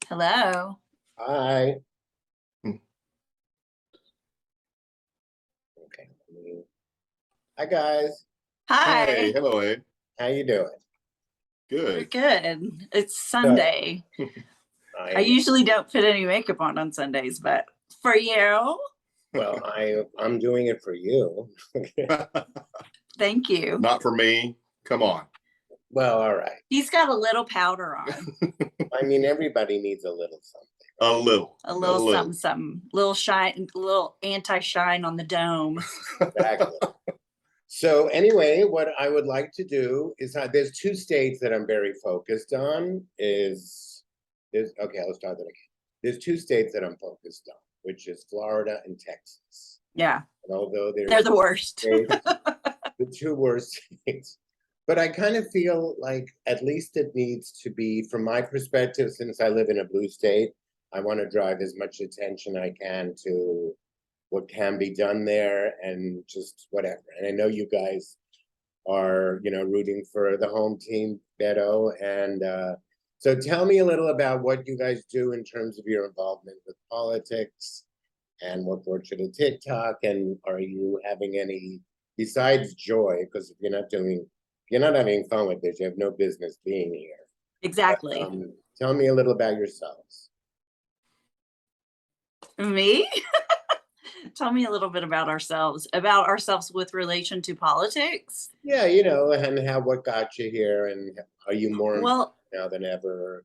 Hello. Hi. Hmm. Okay. Hi guys. Hey, Hi. hello, Ed. How you doing? We're Good. good. It's Good. Sunday. I I usually don't put any makeup on Sundays, but for you, well, I'm doing it for you. thank you. Not for me. Come on. Well, all right. He's got a little powder on, I mean, everybody needs a little something. A little. a little something, little shine, little anti-shine on the dome. Exactly. So anyway, what I would like to do is there's two states that I'm very focused on. Okay, I'll start that again. There's two states that I'm focused on, which is Florida and Texas. Yeah, And although they're the worst. states, the two worst states. But I kind of feel like at least it needs to be, from my perspective, since I live in a blue state, I want to drive as much attention I can to what can be done there and just whatever. And I know you guys are, rooting for the home team, Beto. And so tell me a little about what you guys do in terms of your involvement with politics and what brought you to TikTok. And are you having any, besides joy, because if you're not having fun with this, you have no business being here. Exactly. But, tell me a little about yourselves. Me? Tell me a little bit about ourselves with relation to politics. Yeah, and what got you here, and are you more Well, now than ever?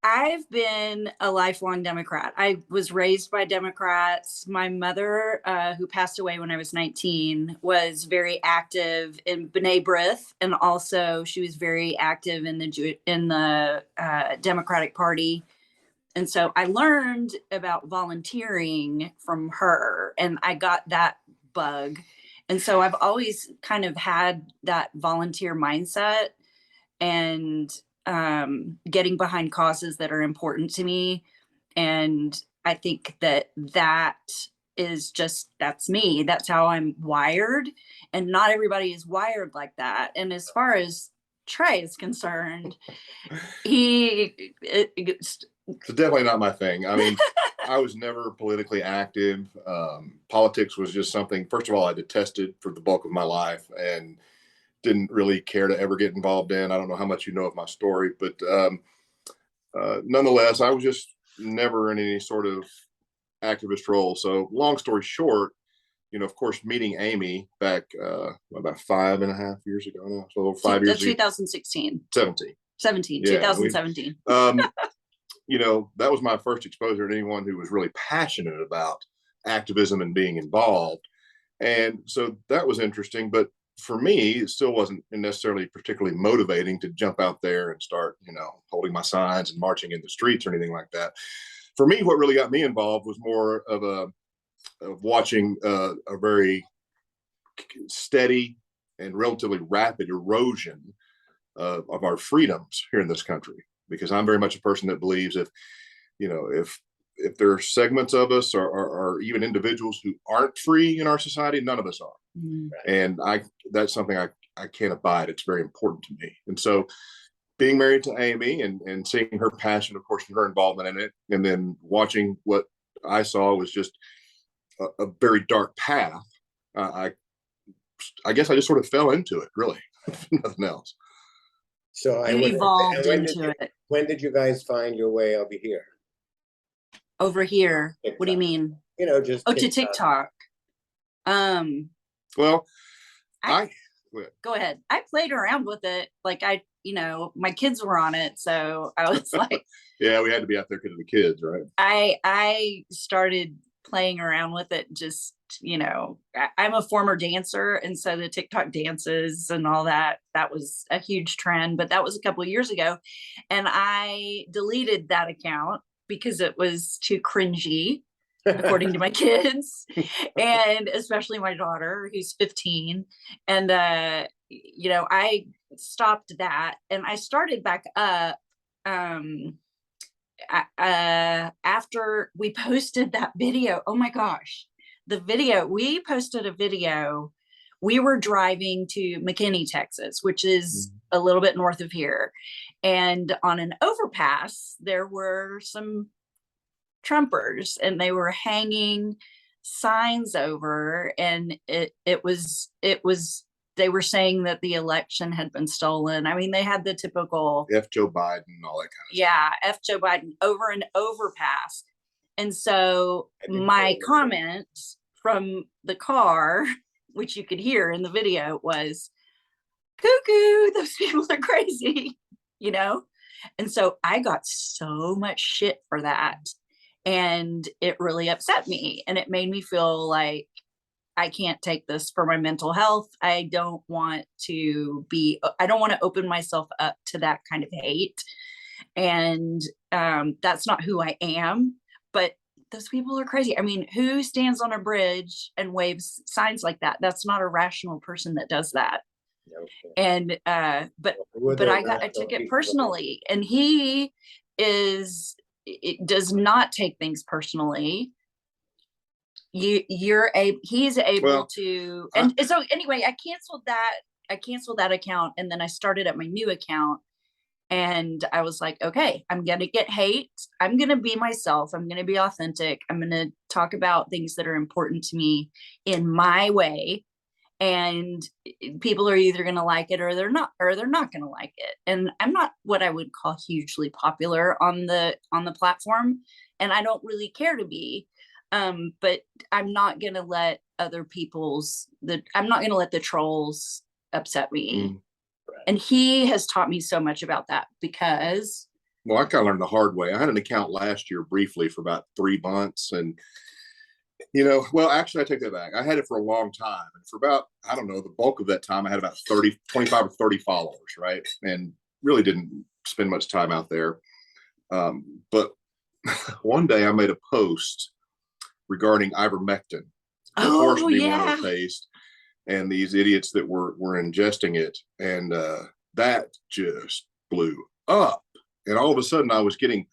I've been a lifelong Democrat. I was raised by Democrats. My mother, who passed away when I was 19, was very active in B'nai B'rith, and also she was very active in the Democratic Party. And so I learned about volunteering from her, and I got that bug. And so I've always kind of had that volunteer mindset and getting behind causes that are important to me. And I think that is that's me. That's how I'm wired. And not everybody is wired like that. And as far as Trey is concerned, It's definitely not my thing. I mean, I was never politically active. Politics was just something, first of all, I detested for the bulk of my life and didn't really care to ever get involved in. I don't know how much you know of my story, but nonetheless, I was just never in any sort of activist role. So long story short, of course, meeting Amy back about 5.5 years ago now. So 5 years ago. 2016. 17. Yeah, 2017. That was my first exposure to anyone who was really passionate about activism and being involved. And so that was interesting. But for me, it still wasn't necessarily particularly motivating to jump out there and start, holding my signs and marching in the streets or anything like that. For me, what really got me involved was more of watching a very steady and relatively rapid erosion of our freedoms here in this country. Because I'm very much a person that believes if there are segments of us or even individuals who aren't free in our society, none of us are. Mm. And that's something I can't abide. It's very important to me. And so being married to Amy and seeing her passion, of course, and her involvement in it, and then watching what I saw was just a very dark path. I guess I just sort of fell into it, really. Nothing else. So You evolved into it. When did you guys find your way over here? Over here. TikTok. What do you mean? Just to TikTok. Well, go ahead. I played around with it. Like my kids were on it, so I was like, yeah, we had to be out there because of the kids, right? I started playing around with it. Just I'm a former dancer, and so the TikTok dances and all that was a huge trend. But that was a couple of years ago, and I deleted that account because it was too cringy, according to my kids, and especially my daughter, who's 15. And I stopped that, and I started back up after we posted that video. Oh my gosh, we posted a video. We were driving to McKinney, Texas, which is a little bit north of here. And on an overpass, there were some Trumpers, and they were hanging signs over, and it was they were saying that the election had been stolen. I mean, they had the typical F Joe Biden, all that kind of yeah, F Joe Biden over an overpass. And so my comment from the car, which you could hear in the video, was, cuckoo, those people are crazy, you know? And so I got so much shit for that. And it really upset me. And it made me feel like I can't take this for my mental health. I don't want to open myself up to that kind of hate. And that's not who I am. But those people are crazy. I mean, who stands on a bridge and waves signs like that? That's not a rational person that does that. Okay. And but I took it personally, and he does not take things personally. He's able to, and so anyway, I canceled that account, and then I started at my new account, and I was like, okay, I'm gonna get hate, I'm gonna be myself, I'm gonna be authentic, I'm gonna talk about things that are important to me in my way, and people are either going to like it or they're not going to like it. And I'm not what I would call hugely popular on the platform, and I don't really care to be, but I'm not going to let I'm not going to let the trolls upset me. And he has taught me so much about that, because well, I kind of learned the hard way. I had an account last year briefly for about 3 months, and well, actually, I take that back. I had it for a long time. And for about, I don't know, the bulk of that time, I had about 25 or 30 followers, right? And really didn't spend much time out there. But one day I made a post regarding ivermectin, the horse dewormer paste, and these idiots that were ingesting it. And that just blew up. And all of a sudden, I was getting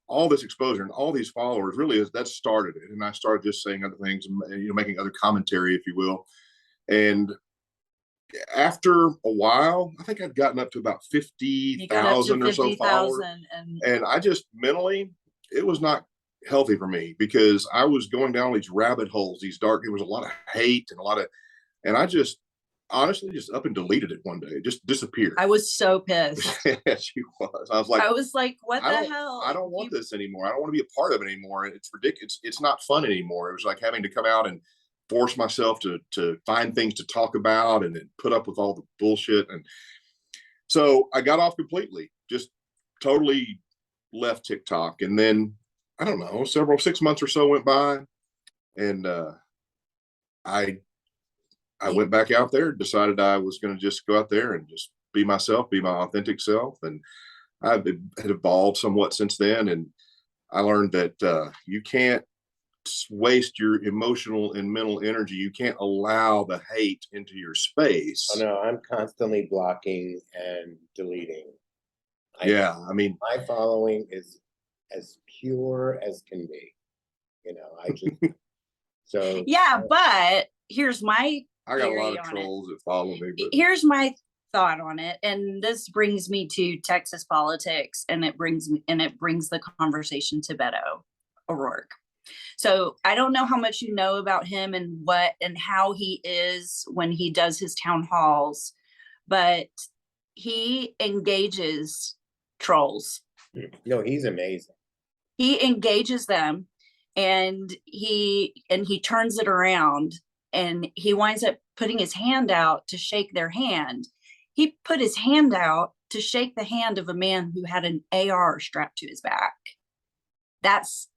all this exposure and all these followers. Really, that started it. And I started just saying other things, making other commentary, if you will. And after a while, I think I'd gotten up to about 50,000 or so followers. And I just mentally, it was not healthy for me, because I was going down these rabbit holes, there was a lot of hate and and I just honestly just up and deleted it one day. It just disappeared. I was so pissed. Yes, you was. I was like, what the hell? I don't want this anymore. I don't want to be a part of it anymore. It's ridiculous. It's not fun anymore. It was like having to come out and force myself to find things to talk about, and then put up with all the bullshit. And so I got off completely, just totally left TikTok. And then, I don't know, 6 months or so went by, and I went back out there, decided I was going to just go out there and just be myself, be my authentic self. And I've had evolved somewhat since then. And I learned that you can't waste your emotional and mental energy. You can't allow the hate into your space. Oh no, I'm constantly blocking and deleting. I mean, my following is as pure as can be. I just so yeah, but here's my I got a lot of trolls that follow me. But here's my thought on it, and this brings me to Texas politics, and it brings the conversation to Beto O'Rourke. So I don't know how much you know about him and how he is when he does his town halls, but he engages trolls. No, he's amazing. He engages them, and he turns it around, and he winds up putting his hand out to shake their hand. He put his hand out to shake the hand of a man who had an AR strapped to his back. That's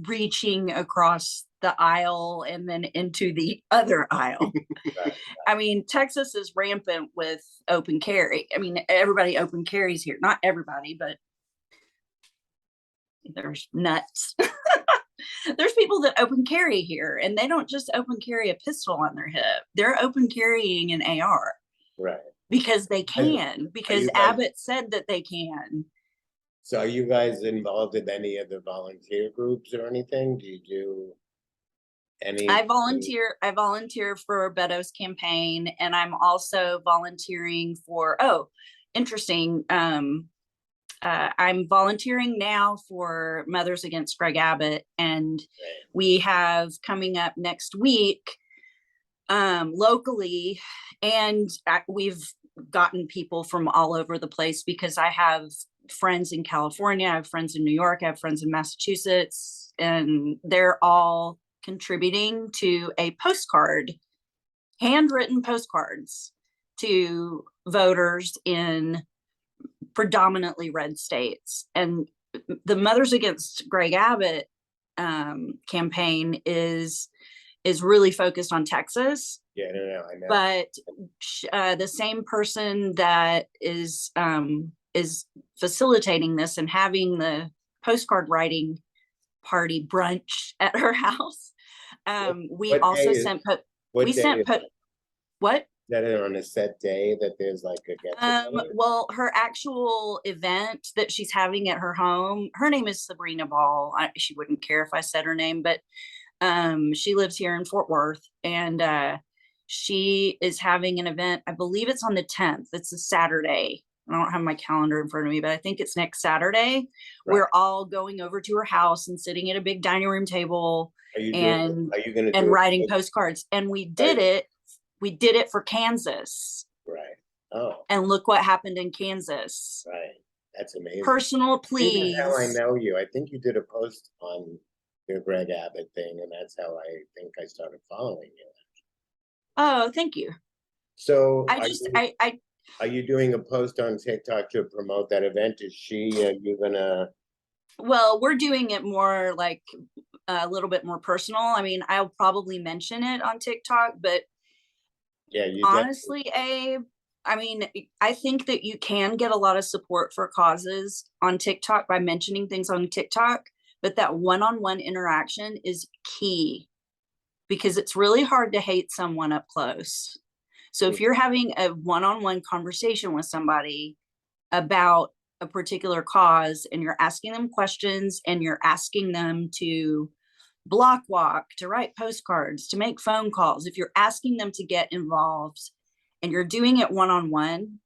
reaching across the aisle and then into the other aisle. I mean, Texas is rampant with open carry. I mean, everybody open carries here. Not everybody, but there's nuts. There's people that open carry here, and they don't just open carry a pistol on their hip. They're open carrying an AR. Right. Because they can, because Abbott said that they can. So are you guys involved in any of the volunteer groups or anything? Do you do Any? I volunteer for Beto's campaign, and I'm also volunteering for, oh, interesting. I'm volunteering now for Mothers Against Greg Abbott, and we have coming up next week locally, and we've gotten people from all over the place because I have friends in California, I have friends in New York, I have friends in Massachusetts, and they're all contributing to a postcard, handwritten postcards to voters in predominantly red states. And the Mothers Against Greg Abbott campaign is really focused on Texas. Yeah, no, I know. But the same person that is facilitating this and having the postcard writing party brunch at her house. We also sent what? That is on a set day that there's like a get together? Well, her actual event that she's having at her home, her name is Sabrina Ball. She wouldn't care if I said her name, but she lives here in Fort Worth, and she is having an event. I believe it's on the 10th. It's a Saturday. I don't have my calendar in front of me, but I think it's next Saturday. Right. We're all going over to her house and sitting at a big dining room table and writing postcards. And we did it. We did it for Kansas. Right. Oh. And look what happened in Kansas. Right. That's amazing. Personal please. That's how I know you. I think you did a post on the Greg Abbott thing, and that's how I think I started following you. Oh, thank you. So are you doing a post on TikTok to promote that event? Is she, you gonna? Well, we're doing it more like a little bit more personal. I mean, I'll probably mention it on TikTok, but yeah, you honestly, Abe, I mean, I think that you can get a lot of support for causes on TikTok by mentioning things on TikTok, but that one-on-one interaction is key because it's really hard to hate someone up close. So if you're having a one-on-one conversation with somebody about a particular cause and you're asking them questions and you're asking them to block walk, to write postcards, to make phone calls, if you're asking them to get involved and you're doing it one-on-one,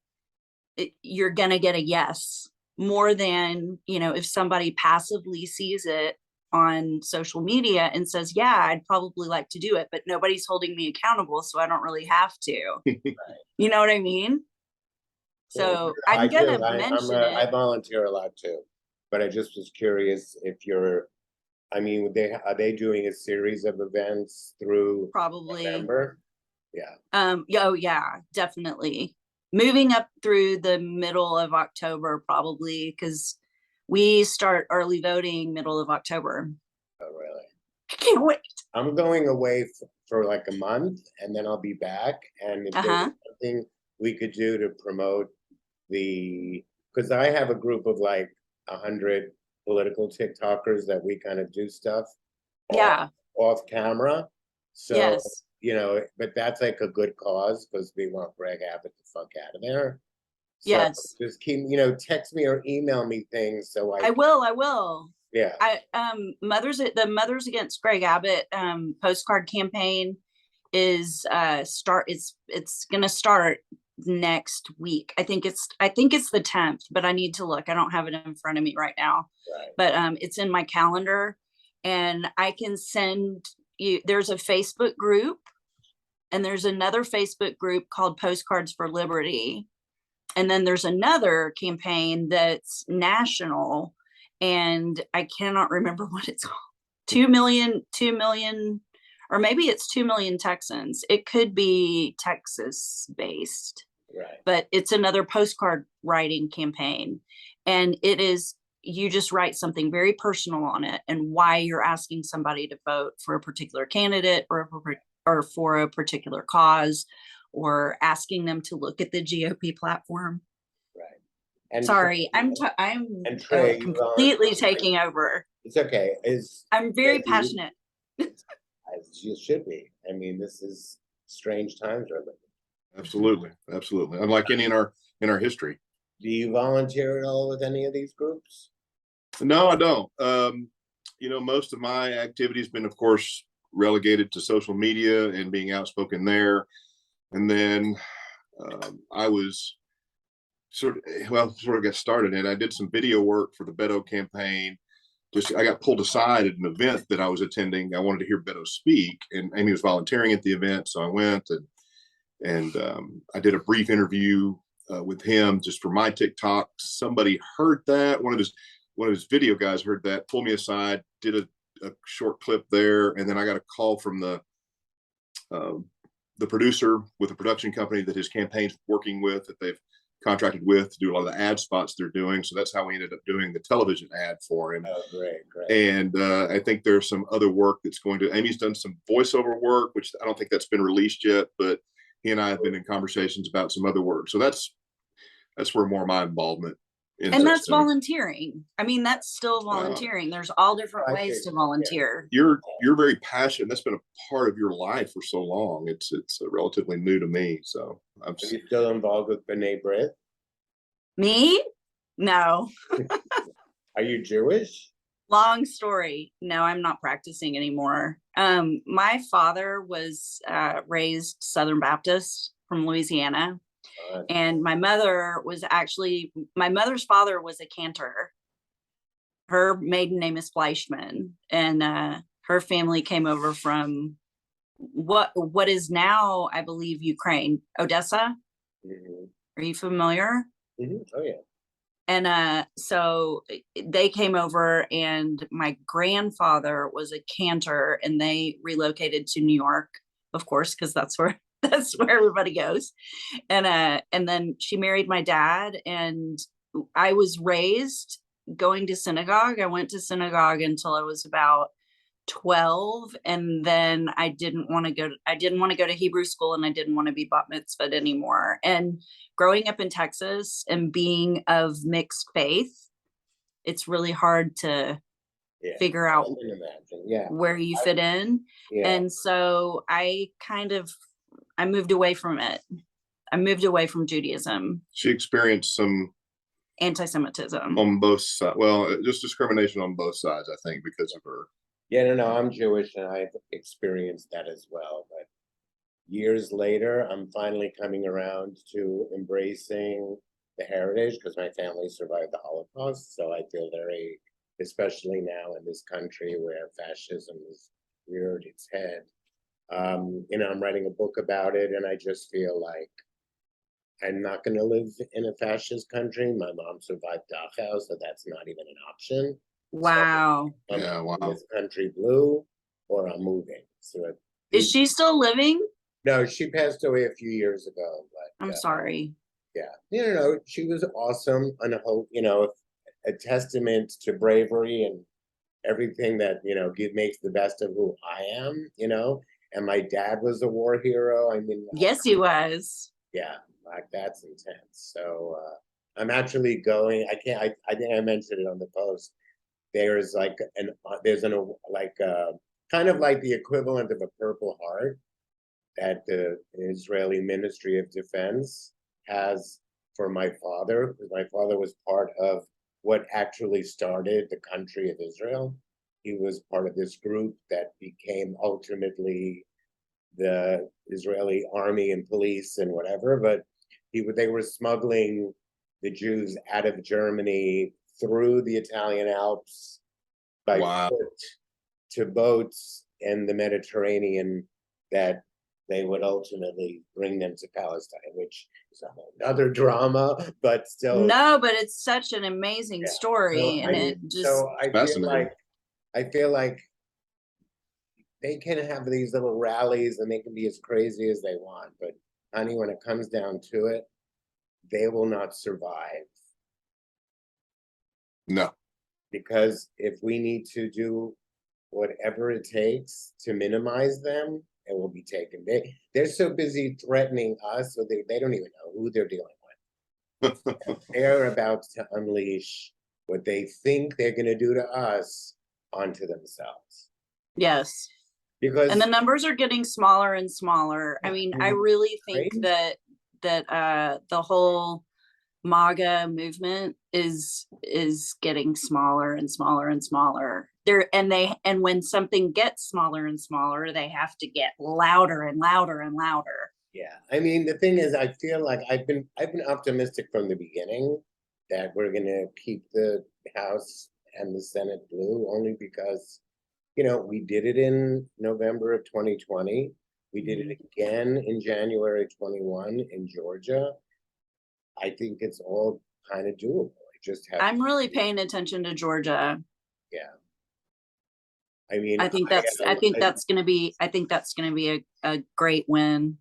you're going to get a yes more than, you know, if somebody passively sees it on social media and says, yeah, I'd probably like to do it, but nobody's holding me accountable, so I don't really have to. You know what I mean? So I'm gonna mention it. I volunteer a lot too, but I just was curious if you're, I mean, are they doing a series of events through probably November? Yeah. Oh yeah, definitely. Moving up through the middle of October, probably, because we start early voting middle of October. Oh, really? I can't wait. I'm going away for like a month, and then I'll be back. And if there's something we could do to promote because I have a group of like 100 political TikTokers that we kind of do stuff off camera. So, yes. You know, but that's like a good cause because we want Greg Abbott the fuck out of there. So yes. Just keep, you know, text me or email me things so I will. Yeah. The Mothers Against Greg Abbott postcard campaign is it's gonna start next week. I think it's the 10th, but I need to look. I don't have it in front of me right now. Right. But it's in my calendar, and I can send you. There's a Facebook group, and there's another Facebook group called Postcards for Liberty. And then there's another campaign that's national, and I cannot remember what it's called. 2 million, or maybe it's 2 million Texans. It could be Texas based, right? But it's another postcard writing campaign. And it is, you just write something very personal on it and why you're asking somebody to vote for a particular candidate or for a particular cause, or asking them to look at the GOP platform. Right. And sorry, I'm Trey, completely taking over. It's okay. I'm very passionate. As you should be. I mean, this is strange times right now. Absolutely. Unlike any in our history. Do you volunteer at all with any of these groups? No, I don't. You know, most of my activity has been, of course, relegated to social media and being outspoken there. And then I was sort of got started, and I did some video work for the Beto campaign. I got pulled aside at an event that I was attending. I wanted to hear Beto speak, and Amy was volunteering at the event, so I went and I did a brief interview with him just for my TikTok. Somebody heard that, one of his video guys heard that, pulled me aside, did a short clip there, and then I got a call from the producer with a production company that his campaign's working with, that they've contracted with to do a lot of the ad spots they're doing. So that's how we ended up doing the television ad for him. Oh, great. And I think there's some other work that's Amy's done some voiceover work, which I don't think that's been released yet, but he and I have been in conversations about some other work. So that's where more of my involvement is. And that's volunteering. I mean, that's still volunteering. There's all different ways to volunteer. You're very passionate. That's been a part of your life for so long. It's relatively new to me. So Are you still involved with B'nai B'rith? Me? No. Are you Jewish? Long story. No, I'm not practicing anymore. My father was raised Southern Baptist from Louisiana. And my mother's father was a cantor. Her maiden name is Fleischman, and her family came over from what is now, I believe, Ukraine, Odessa. Mm-hmm. Are you familiar? Mm-hmm. Oh yeah. And so they came over, and my grandfather was a cantor, and they relocated to New York, of course, because that's where everybody goes. And then she married my dad, and I was raised going to synagogue. I went to synagogue until I was about 12, and then I didn't want to go to Hebrew school, and I didn't want to be bat mitzvahed anymore. And growing up in Texas and being of mixed faith, it's really hard to figure out where you fit in. And so I moved away from it. I moved away from Judaism. She experienced some anti-Semitism on both sides. Well, just discrimination on both sides, I think, because of her. Yeah, no, I'm Jewish, and I've experienced that as well. But years later, I'm finally coming around to embracing the heritage, because my family survived the Holocaust. So I feel very, especially now in this country where fascism has reared its head. I'm writing a book about it, and I just feel like I'm not going to live in a fascist country. My mom survived Dachau, so that's not even an option. Wow. So wow. This country blue, or I'm moving. So is she still living? No, she passed away a few years ago. But I'm sorry. Yeah, she was awesome, and a testament to bravery and everything that makes the best of who I am. And my dad was a war hero. I mean, yes, he was. Yeah, like that's intense. So I'm actually going. I think I mentioned it on the post. There's kind of like the equivalent of a Purple Heart that the Israeli Ministry of Defense has for my father, because my father was part of what actually started the country of Israel. He was part of this group that became ultimately the Israeli army and police and whatever, but they were smuggling the Jews out of Germany through the Italian Alps by foot to boats in the Mediterranean that they would ultimately bring them to Palestine, which is another drama, but still. No, but it's such an amazing story. I feel like they can have these little rallies and they can be as crazy as they want, but honey, when it comes down to it, they will not survive. No. Because if we need to do whatever it takes to minimize them, it will be taken. They're so busy threatening us, so they don't even know who they're dealing with. They're about to unleash what they think they're going to do to us onto themselves. Yes. And the numbers are getting smaller and smaller. I mean, I really think that the whole MAGA movement is getting smaller and smaller and smaller. And when something gets smaller and smaller, they have to get louder and louder and louder. Yeah, I mean, the thing is, I feel like I've been optimistic from the beginning that we're gonna keep the House and the Senate blue, only because, you know, we did it in November of 2020. We did it again in January 21 in Georgia. I think it's all kind of doable. I just have. I'm really paying attention to Georgia. Yeah. I mean, I think that's going to be a great win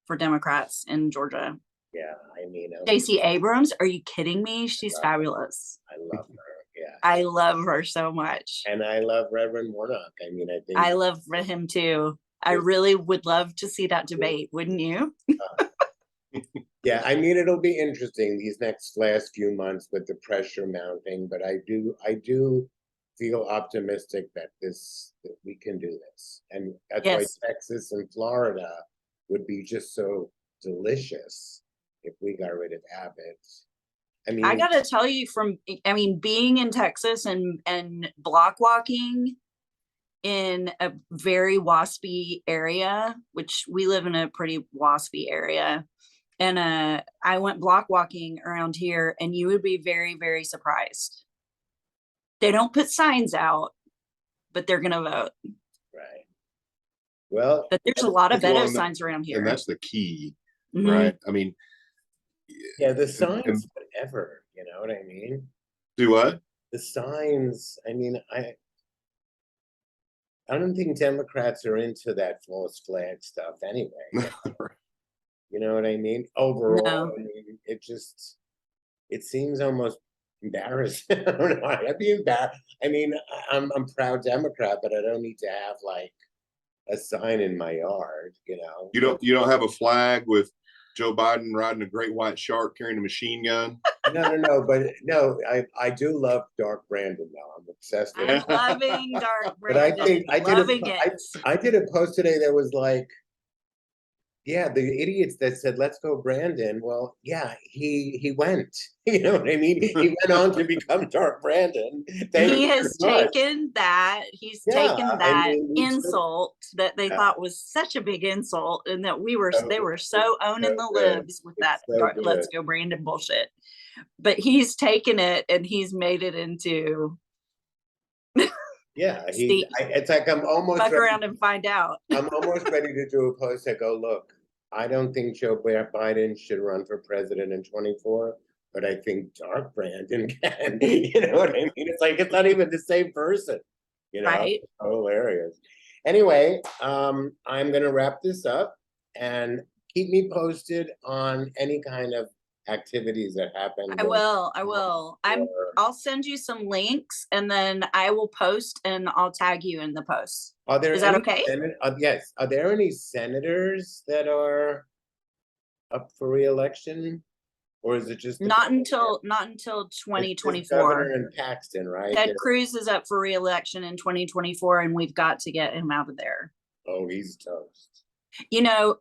for Democrats in Georgia. Yeah, I mean, Stacey Abrams, are you kidding me? She's fabulous. I love her. Yeah, I love her so much. and I love Reverend Warnock. I mean, I think I love him too. I really would love to see that debate, wouldn't you? Yeah, I mean, it'll be interesting these last few months with the pressure mounting, but I do feel optimistic that we can do this, and that's Yes. why Texas and Florida would be just so delicious if we got rid of Abbott. I mean, I gotta tell you, being in Texas and block walking in a very waspy area, which we live in a pretty waspy area. And I went block walking around here, and you would be very, very surprised. They don't put signs out, but they're gonna vote. right. Well, But there's a lot of Well, Beto and signs around here. And that's the key, Mhm. right? I mean, yeah, the signs, whatever, you know what I mean? do what? The signs, I mean, I don't think Democrats are into that false flag stuff anyway. You know what I mean? Overall, No. I mean, it seems almost embarrassing. I don't know. I'd be embarrassed. I mean, I'm proud Democrat, but I don't need to have like a sign in my yard, you know. You don't have a flag with Joe Biden riding a great white shark carrying a machine gun? No, but no, I do love Dark Brandon though. I'm obsessed with I'm it. loving Dark But I Brandon. think Loving it. I did a post today that was like, yeah, the idiots that said, let's go Brandon. Well, yeah, he went. You know what I mean? He went on to become Dark Brandon. He has taken that. He's taken I that mean, we took- insult that they Yeah. thought was such a big insult, and that So they were so owning the good. libs with It's that so let's good. go Brandon bullshit. But he's taken it and he's made it into Yeah, See, it's like I'm almost fuck ready, around and find out. I'm almost ready to do a post that go, look, I don't think Joe Biden should run for president in 24, but I think Dark Brandon can. You know what I mean? It's like it's not even the same person. You know, Right. It's hilarious. Anyway, I'm gonna wrap this up and keep me posted on any kind of activities that happen. I will. I'll send you some links and then I will post and I'll tag you in the post. Are there Is that any okay? Yes. Are there any senators that are up for re-election, or is it just Not until It's just 2024. Governor and Paxton, right? Ted Cruz is up for re-election in 2024, and we've got to get him out of there. Oh, he's toast. You know,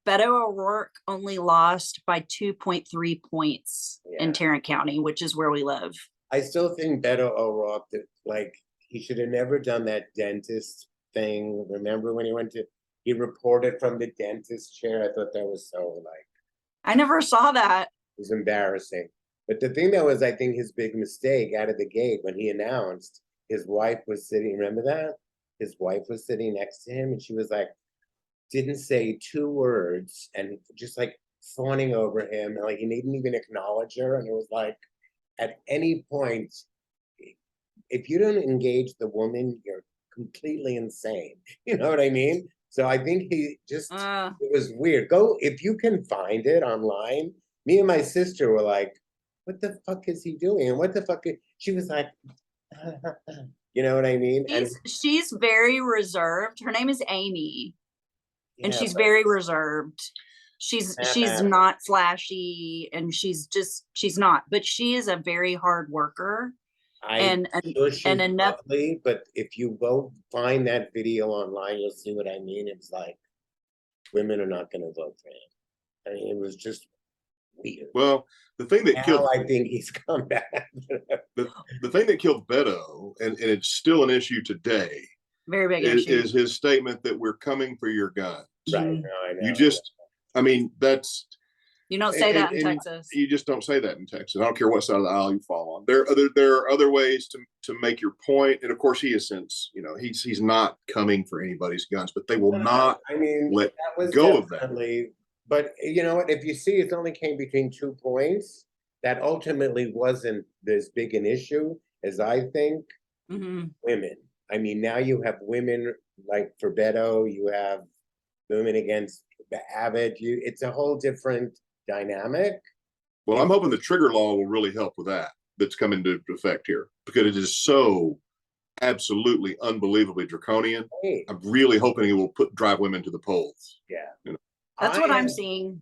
Beto O'Rourke only lost by 2.3 points in Tarrant County, which is where we live. I still think Beto O'Rourke, like, he should have never done that dentist thing. Remember when he reported from the dentist chair? I thought that was so, like, I never saw that. it was embarrassing. But the thing that was, I think, his big mistake out of the gate when he announced, his wife was sitting, remember that? His wife was sitting next to him and she was like, didn't say 2 words and just like fawning over him. And like he didn't even acknowledge her. And it was like, at any point, if you don't engage the woman, you're completely insane. You know what I mean? So I think he just, it was weird. Go, if you can find it online. Me and my sister were like, what the fuck is he doing? And what the fuck she was like, you know what I mean? She's very reserved. Her name is Amy. Yeah, and she's very reserved. She's not flashy, and she's not, but she is a very hard worker. I'm sure she's lovely, but if you go find that video online, you'll see what I mean. It's like women are not going to vote for him. I mean, it was just weird. Well, the thing that Now killed I think he's come back. the thing that killed Beto, and it's still an issue today, Very big is, issue. is his statement that we're coming for your guns. Right. Mhm. No, I know. You just, I mean, that's, You don't say that in and Texas. you just don't say that in Texas. I don't care what side of the aisle you fall on. There are other ways to make your point, and of course, he has since, you know, he's not coming for anybody's guns, but they will not I mean, let that was go of that. definitely. But you know what? If you see, it only came between 2 points. That ultimately wasn't as big an issue as I think. Mhm. Women. I mean, now you have women like for Beto, you have women against the Avid. It's a whole different dynamic. Well, I'm hoping the trigger law will really help with that. That's come into effect here, because it is so absolutely unbelievably draconian. Hey, I'm really hoping it will drive women to the polls. yeah. You know? That's I what I'm am- seeing.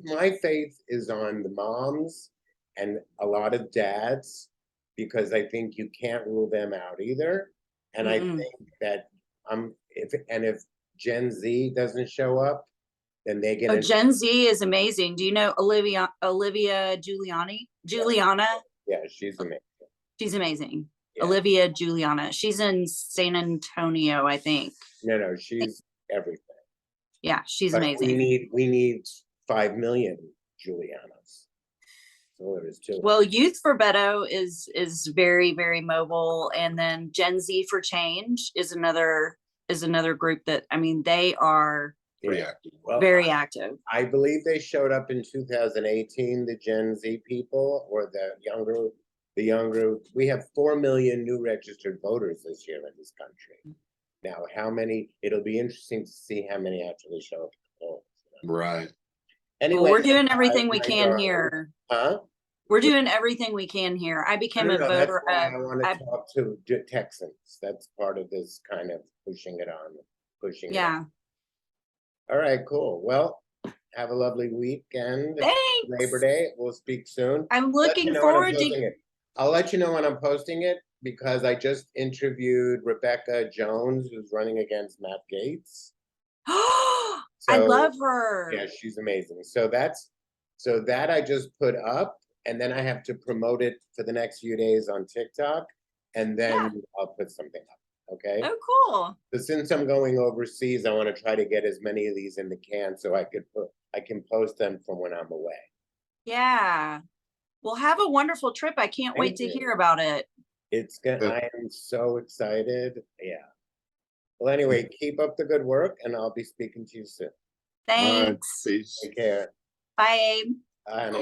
my faith is on the moms and a lot of dads, because I think you can't rule them out either. And I Mm-mm. think that if Gen Z doesn't show up, then they get Oh, Gen Z is amazing. Do you know Olivia Juliana? yeah, she's amazing. She's amazing. Yeah. Olivia Juliana. She's in San Antonio, I think. No, she's everything. Yeah, she's But amazing. we need 5 million Julianas. So there's two. Well, Youth for Beto is very, very mobile, and then Gen Z for Change is another group that, I mean, they are Pretty Yeah. active. Well, very active. I believe they showed up in 2018, the Gen Z people, or the younger. We have 4 million new registered voters this year in this country. Now, how many? It'll be interesting to see how many actually show up. At the polls. Right. Anyway, Well, we're doing everything we my can darling. here. Huh? We're doing everything we can here. I became a That's voter. why I want to I- talk to Texans. That's part of this kind of pushing it on. yeah. All right, cool. Well, have a lovely weekend. Thanks. Labor Day. We'll speak soon. I'm Let looking you know when I'm forward posting to. it. I'll let you know when I'm posting it, because I just interviewed Rebecca Jones, who's running against Matt Gaetz. I So, love her. Yeah, she's amazing. So that I just put up, and then I have to promote it for the next few days on TikTok, and then Yeah. I'll put something up. Okay. Oh, cool. So since I'm going overseas, I want to try to get as many of these in the can so I can post them from when I'm away. Yeah. Well, have a wonderful trip. I can't wait Thank to you. hear about it. It's good. Yeah. I am so excited. Yeah. Well, anyway, keep up the good work, and I'll be speaking to you soon. Thanks. Peace. Take care. Bye, Abe. Bye, honey.